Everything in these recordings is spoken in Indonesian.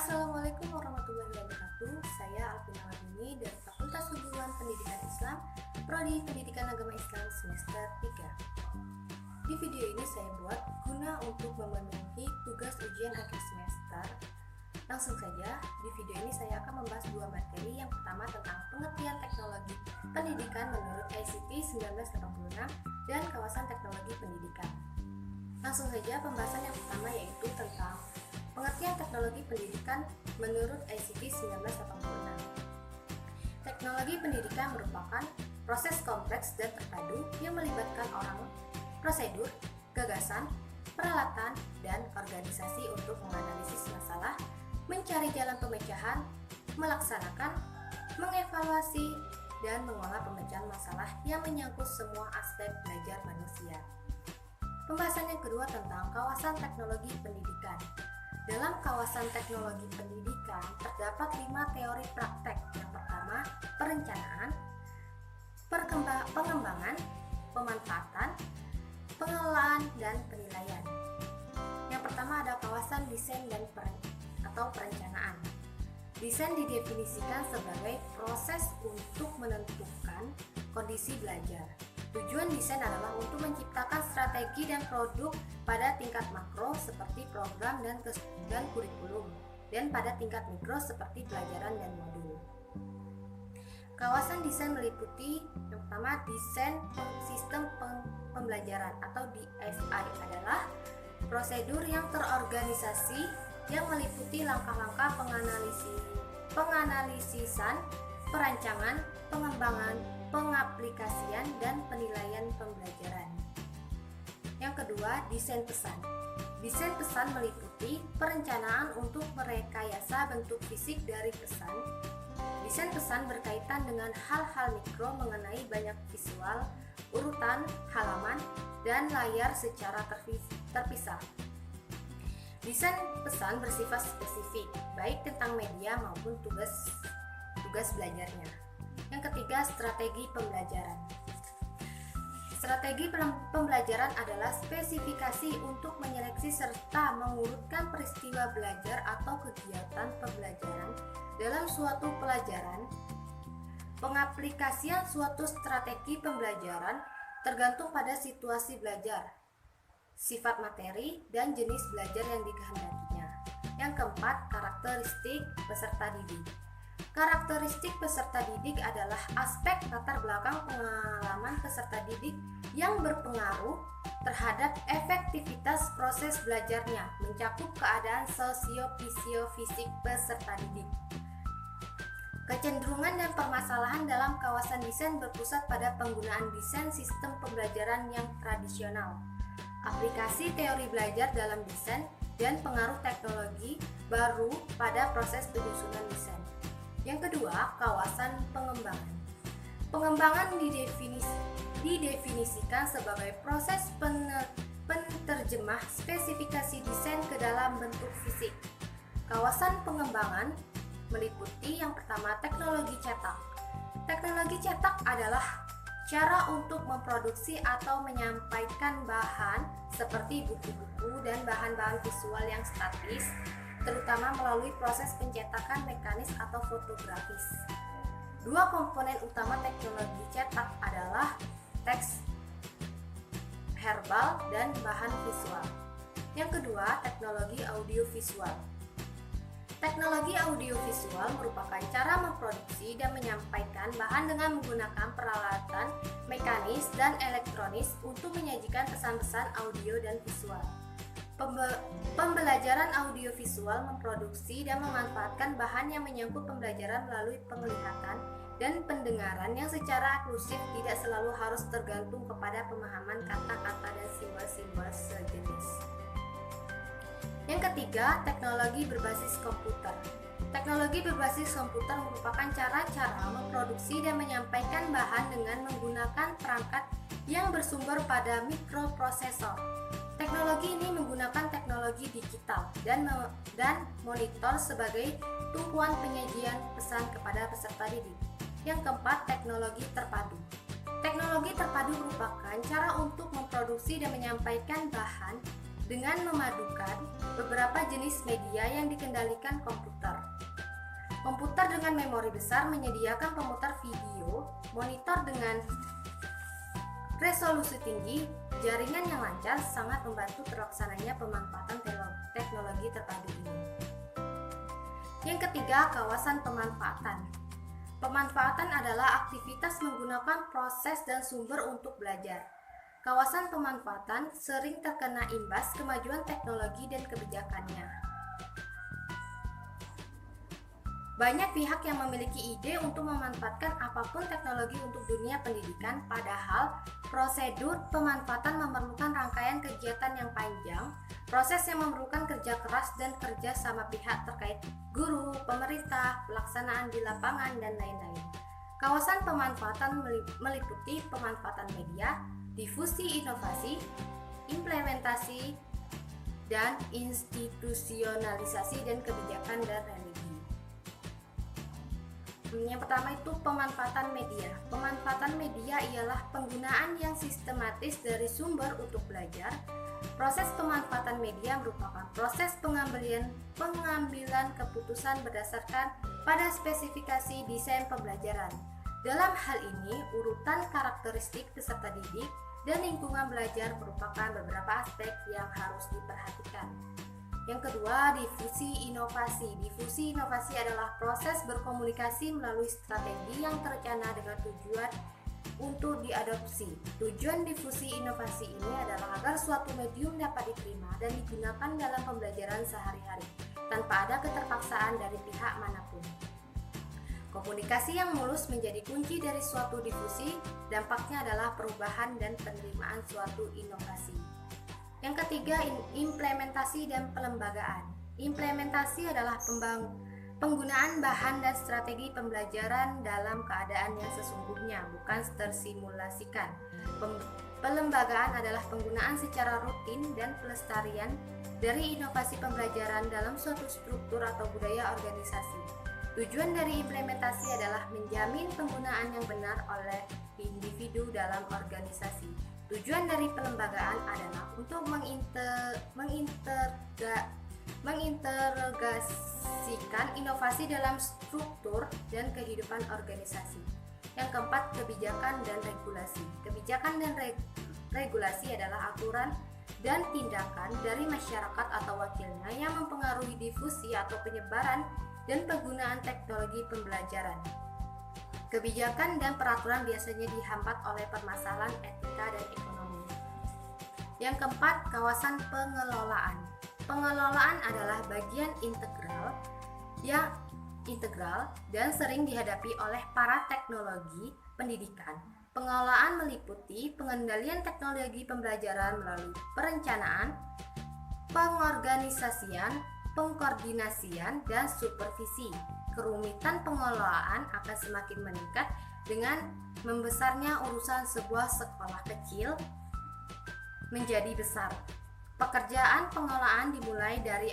Assalamualaikum warahmatullahi wabarakatuh. Saya Alvina Wadini dari Fakultas Keguruan Pendidikan Islam, Prodi Pendidikan Agama Islam semester 3. Di video ini saya buat guna untuk memenuhi tugas ujian akhir semester. Langsung saja, di video ini saya akan membahas dua materi. Yang pertama tentang pengertian teknologi pendidikan menurut ICT 1986 dan kawasan teknologi pendidikan. Langsung saja, pembahasan yang pertama yaitu tentang pengertian teknologi pendidikan menurut ICT 1986. Teknologi pendidikan merupakan proses kompleks dan terpadu yang melibatkan orang, prosedur, gagasan, peralatan, dan organisasi untuk menganalisis masalah, mencari jalan pemecahan, melaksanakan, mengevaluasi, dan mengolah pemecahan masalah yang menyangkut semua aspek belajar manusia. Pembahasan yang kedua tentang kawasan teknologi pendidikan. Dalam kawasan teknologi pendidikan terdapat 5 teori praktek. Yang pertama, perencanaan, pengembangan, pemanfaatan, pengelolaan, dan penilaian. Yang pertama ada kawasan desain dan perencanaan. Desain didefinisikan sebagai proses untuk menentukan kondisi belajar. Tujuan desain adalah untuk menciptakan strategi dan produk pada tingkat makro seperti program dan kurikulum, dan pada tingkat mikro seperti pelajaran dan modul. Kawasan desain meliputi yang pertama desain sistem pembelajaran atau DSI adalah prosedur yang terorganisasi yang meliputi langkah-langkah penganalisisan, perancangan, pengembangan, pengaplikasian, dan penilaian pembelajaran. Yang kedua, desain pesan. Desain pesan meliputi perencanaan untuk merekayasa bentuk fisik dari pesan. Desain pesan berkaitan dengan hal-hal mikro mengenai banyak visual, urutan, halaman, dan layar secara terpisah. Desain pesan bersifat spesifik, baik tentang media maupun tugas belajarnya. Yang ketiga, strategi pembelajaran. Strategi pembelajaran adalah spesifikasi untuk menyeleksi serta mengurutkan peristiwa belajar atau kegiatan pembelajaran dalam suatu pelajaran. Pengaplikasian suatu strategi pembelajaran tergantung pada situasi belajar, sifat materi, dan jenis belajar yang dikehendakinya. Yang keempat, karakteristik peserta didik. Karakteristik peserta didik adalah aspek latar belakang pengalaman peserta didik yang berpengaruh terhadap efektivitas proses belajarnya, mencakup keadaan sosio-fisiofisik peserta didik. Kecenderungan dan permasalahan dalam kawasan desain berpusat pada penggunaan desain sistem pembelajaran yang tradisional, aplikasi teori belajar dalam desain, dan pengaruh teknologi baru pada proses penyusunan desain. Yang kedua, kawasan pengembangan. Pengembangan didefinisikan sebagai proses penerjemah spesifikasi desain ke dalam bentuk fisik. Kawasan pengembangan meliputi yang pertama, teknologi cetak. Teknologi cetak adalah cara untuk memproduksi atau menyampaikan bahan seperti buku-buku dan bahan-bahan visual yang statis, terutama melalui proses pencetakan mekanis atau fotografis. Dua komponen utama teknologi cetak adalah teks herbal dan bahan visual. Yang kedua, teknologi audiovisual. Teknologi audiovisual merupakan cara memproduksi dan menyampaikan bahan dengan menggunakan peralatan mekanis dan elektronis untuk menyajikan pesan-pesan audio dan visual. Pembelajaran audiovisual memproduksi dan memanfaatkan bahan yang menyangkut pembelajaran melalui penglihatan dan pendengaran yang secara eksklusif tidak selalu harus tergantung kepada pemahaman kata-kata dan simbol-simbol sejenis. Yang ketiga, teknologi berbasis komputer. Teknologi berbasis komputer merupakan cara-cara memproduksi dan menyampaikan bahan dengan menggunakan perangkat yang bersumber pada mikroprosesor. Teknologi ini menggunakan teknologi digital dan monitor sebagai tumpuan penyajian pesan kepada peserta didik. Yang keempat, teknologi terpadu. Teknologi terpadu merupakan cara untuk memproduksi dan menyampaikan bahan dengan memadukan beberapa jenis media yang dikendalikan komputer. Komputer dengan memori besar menyediakan pemutar video, monitor dengan resolusi tinggi, jaringan yang lancar sangat membantu terlaksananya pemanfaatan teknologi terpadu ini. Yang ketiga, kawasan pemanfaatan. Pemanfaatan adalah aktivitas menggunakan proses dan sumber untuk belajar. Kawasan pemanfaatan sering terkena imbas kemajuan teknologi dan kebijakannya. Banyak pihak yang memiliki ide untuk memanfaatkan apapun teknologi untuk dunia pendidikan, padahal prosedur pemanfaatan memerlukan rangkaian kegiatan yang panjang, proses yang memerlukan kerja keras dan kerja sama pihak terkait guru, pemerintah, pelaksanaan di lapangan, dan lain-lain. Kawasan pemanfaatan meliputi pemanfaatan media, difusi inovasi, implementasi, dan institusionalisasi dan kebijakan dan religi. Yang pertama itu pemanfaatan media. Pemanfaatan media ialah penggunaan yang sistematis dari sumber untuk belajar. Proses pemanfaatan media merupakan proses pengambilan keputusan berdasarkan pada spesifikasi desain pembelajaran. Dalam hal ini, urutan karakteristik peserta didik dan lingkungan belajar merupakan beberapa aspek yang harus diperhatikan. Yang kedua, difusi inovasi. Difusi inovasi adalah proses berkomunikasi melalui strategi yang terencana dengan tujuan untuk diadopsi. Tujuan difusi inovasi ini adalah agar suatu medium dapat diterima dan digunakan dalam pembelajaran sehari-hari, tanpa ada keterpaksaan dari pihak manapun. Komunikasi yang mulus menjadi kunci dari suatu difusi, dampaknya adalah perubahan dan penerimaan suatu inovasi. Yang ketiga, implementasi dan pelembagaan. Implementasi adalah penggunaan bahan dan strategi pembelajaran dalam keadaan yang sesungguhnya, bukan tersimulasikan. Pelembagaan adalah penggunaan secara rutin dan pelestarian dari inovasi pembelajaran dalam suatu struktur atau budaya organisasi. Tujuan dari implementasi adalah menjamin penggunaan yang benar oleh individu dalam organisasi. Tujuan dari pelembagaan adalah untuk mengintegrasikan inovasi dalam struktur dan kehidupan organisasi. Yang keempat, kebijakan dan regulasi. Kebijakan dan regulasi adalah aturan dan tindakan dari masyarakat atau wakilnya yang mempengaruhi difusi atau penyebaran dan penggunaan teknologi pembelajaran. Kebijakan dan peraturan biasanya dihambat oleh permasalahan etika dan ekonomi. Yang keempat, kawasan pengelolaan. Pengelolaan adalah bagian integral dan sering dihadapi oleh para teknologi pendidikan. Pengelolaan meliputi pengendalian teknologi pembelajaran melalui perencanaan, pengorganisasian, pengkoordinasian, dan supervisi. Kerumitan pengelolaan akan semakin meningkat dengan membesarnya urusan sebuah sekolah kecil menjadi besar. Pekerjaan pengelolaan dimulai dari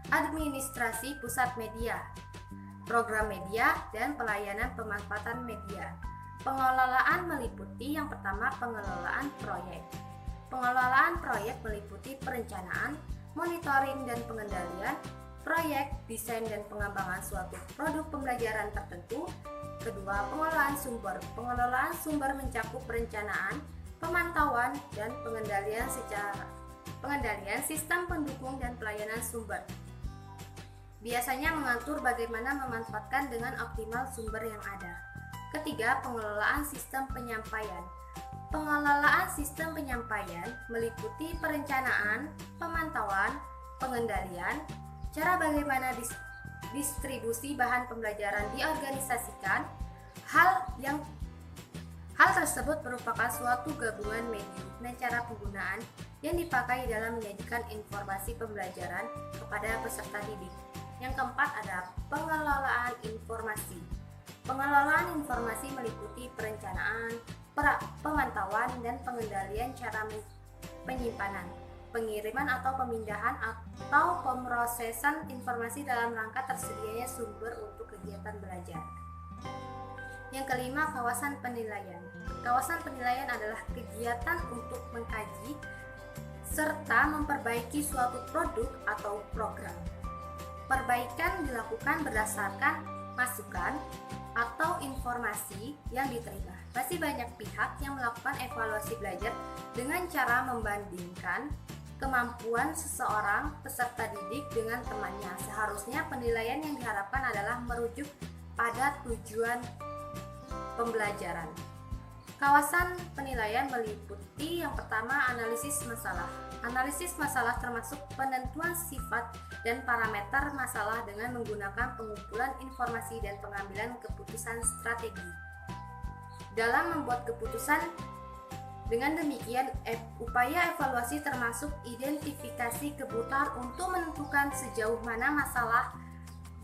administrasi pusat media, program media, dan pelayanan pemanfaatan media. Pengelolaan meliputi yang pertama, pengelolaan proyek. Pengelolaan proyek meliputi perencanaan, monitoring, dan pengendalian proyek, desain, dan pengembangan suatu produk pembelajaran tertentu. Kedua, pengelolaan sumber. Pengelolaan sumber mencakup perencanaan, pemantauan, dan pengendalian sistem pendukung dan pelayanan sumber. Biasanya mengatur bagaimana memanfaatkan dengan optimal sumber yang ada. Ketiga, pengelolaan sistem penyampaian. Pengelolaan sistem penyampaian meliputi perencanaan, pemantauan, pengendalian, cara bagaimana distribusi bahan pembelajaran diorganisasikan. Hal tersebut merupakan suatu gabungan medium dan cara penggunaan yang dipakai dalam menyajikan informasi pembelajaran kepada peserta didik. Yang keempat adalah pengelolaan informasi. Pengelolaan informasi meliputi perencanaan, pemantauan, dan pengendalian cara penyimpanan, pengiriman atau pemindahan atau pemrosesan informasi dalam rangka tersedianya sumber untuk kegiatan belajar. Yang kelima, kawasan penilaian. Kawasan penilaian adalah kegiatan untuk mengkaji serta memperbaiki suatu produk atau program. Perbaikan dilakukan berdasarkan masukan atau informasi yang diterima. Masih banyak pihak yang melakukan evaluasi belajar dengan cara membandingkan kemampuan seseorang peserta didik dengan temannya. Seharusnya penilaian yang diharapkan adalah merujuk pada tujuan pembelajaran. Kawasan penilaian meliputi yang pertama analisis masalah. Analisis masalah termasuk penentuan sifat dan parameter masalah dengan menggunakan pengumpulan informasi dan pengambilan keputusan strategi. Dalam membuat keputusan, dengan demikian upaya evaluasi termasuk identifikasi kebutuhan untuk menentukan sejauh mana masalah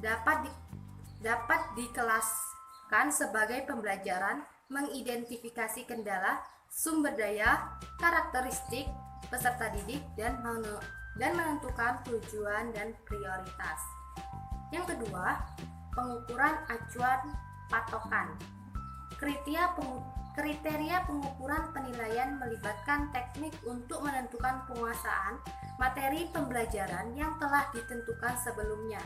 dapat dikelaskan sebagai pembelajaran, mengidentifikasi kendala, sumber daya, karakteristik peserta didik, dan menentukan tujuan dan prioritas. Yang kedua, pengukuran acuan patokan. Kriteria pengukuran penilaian melibatkan teknik untuk menentukan penguasaan materi pembelajaran yang telah ditentukan sebelumnya.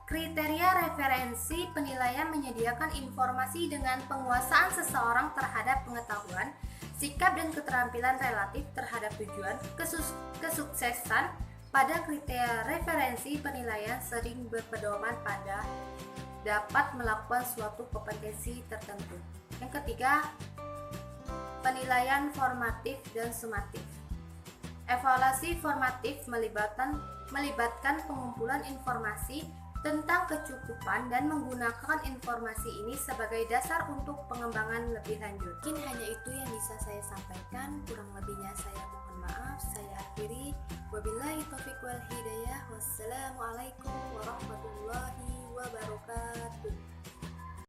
Kriteria referensi penilaian menyediakan informasi dengan penguasaan seseorang terhadap pengetahuan, sikap dan keterampilan relatif terhadap tujuan. Kesuksesan pada kriteria referensi penilaian sering berpedoman pada dapat melakukan suatu kompetensi tertentu. Yang ketiga, penilaian formatif dan sumatif. Evaluasi formatif melibatkan pengumpulan informasi tentang kecukupan dan menggunakan informasi ini sebagai dasar untuk pengembangan lebih lanjut. Mungkin hanya itu yang bisa saya sampaikan, kurang lebihnya saya mohon maaf. Saya akhiri, wabillahi taufiq wal hidayah, wassalamualaikum warahmatullahi wabarakatuh.